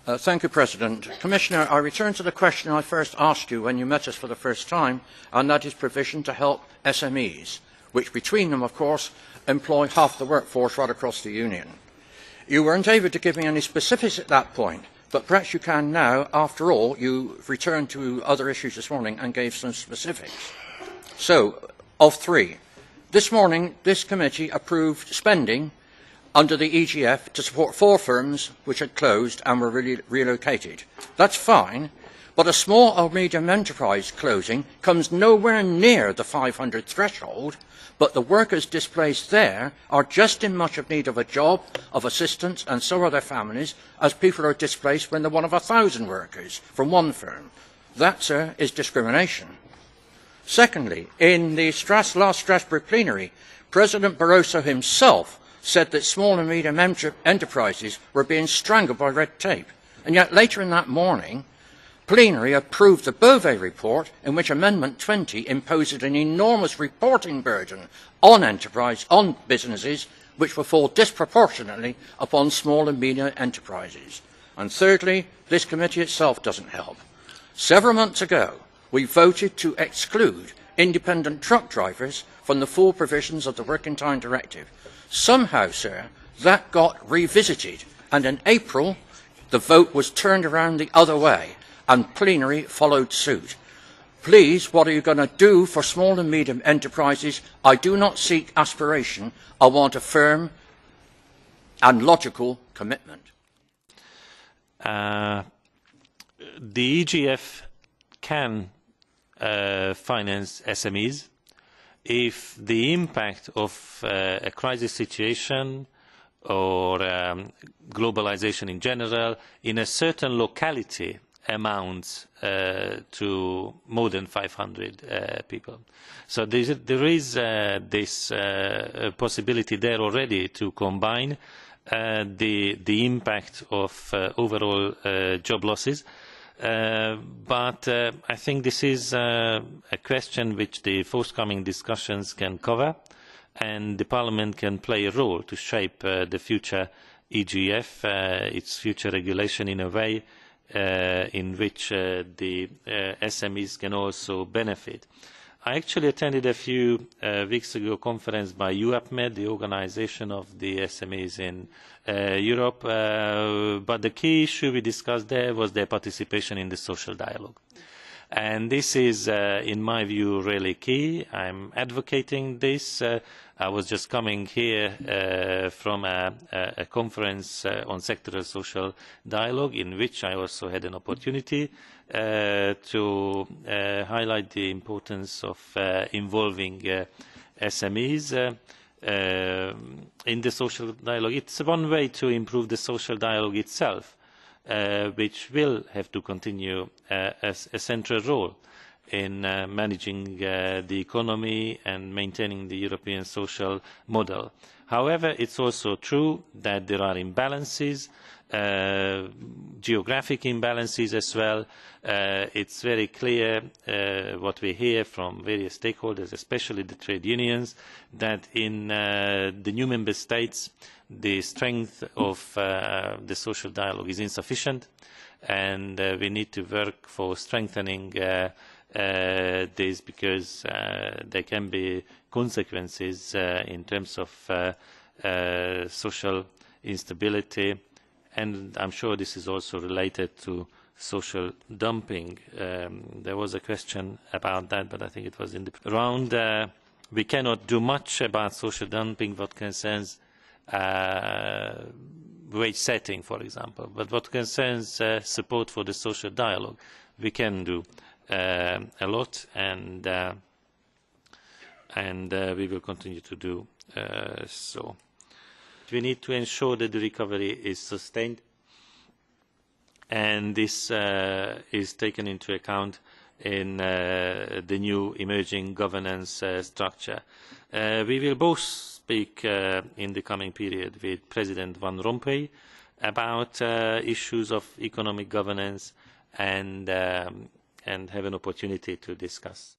Thank you, President. Commissioner, I return to the question I first asked you when you met us for the first time, and that is provision to help SMEs, which between them, of course, employ half the workforce right across the Union. You weren't able to give me any specifics at that point, but perhaps you can now. After all, you returned to other issues this morning and gave some specifics. So, of three, this morning this committee approved spending under the EGF to support 4 firms which had closed and were relocated. That's fine, but a small or medium enterprise closing comes nowhere near the 500 threshold, but the workers displaced there are just as much of need of a job, of assistance, and so are their families, as people are displaced when they're one of 1,000 workers from one firm. That, sir, is discrimination. Secondly, in the last Strasbourg plenary, President Barroso himself said that small and medium enterprises were being strangled by red tape. And yet later in that morning, plenary approved the Bové report in which Amendment 20 imposes an enormous reporting burden on businesses which will fall disproportionately upon small and medium enterprises. And thirdly, this committee itself doesn't help. Several months ago, we voted to exclude independent truck drivers from the full provisions of the Working Time Directive. Somehow, sir, that got revisited, and in April the vote was turned around the other way, and plenary followed suit. Please, what are you going to do for small and medium enterprises? I do not seek aspiration. I want a firm and logical commitment. The EGF can finance SMEs if the impact of a crisis situation or globalization in general in a certain locality amounts to more than 500 people. So there is this possibility there already to combine the impact of overall job losses. But I think this is a question which the forthcoming discussions can cover, and the Parliament can play a role to shape the future EGF, its future regulation in a way in which the SMEs can also benefit. I actually attended a few weeks ago a conference by UKIP, the organisation of the SMEs in Europe, but the key issue we discussed there was their participation in the social dialogue. And this is, in my view, really key. I'm advocating this. I was just coming here from a conference on sectoral social dialogue, in which I also had an opportunity to highlight the importance of involving SMEs in the social dialogue. It's one way to improve the social dialogue itself, which will have to continue as a central role in managing the economy and maintaining the European social model. However, it's also true that there are imbalances, geographic imbalances as well. It's very clear what we hear from various stakeholders, especially the trade unions, that in the new member states the strength of the social dialogue is insufficient, and we need to work for strengthening this, because there can be consequences in terms of social instability, and I'm sure this is also related to social dumping. There was a question about that, but I think it was in the round. We cannot do much about social dumping what concerns wage setting, for example, but what concerns support for the social dialogue, we can do a lot, and we will continue to do so. We need to ensure that the recovery is sustained, and this is taken into account in the new emerging governance structure. We will both speak in the coming period with President Van Rompuy about issues of economic governance, and have an opportunity to discuss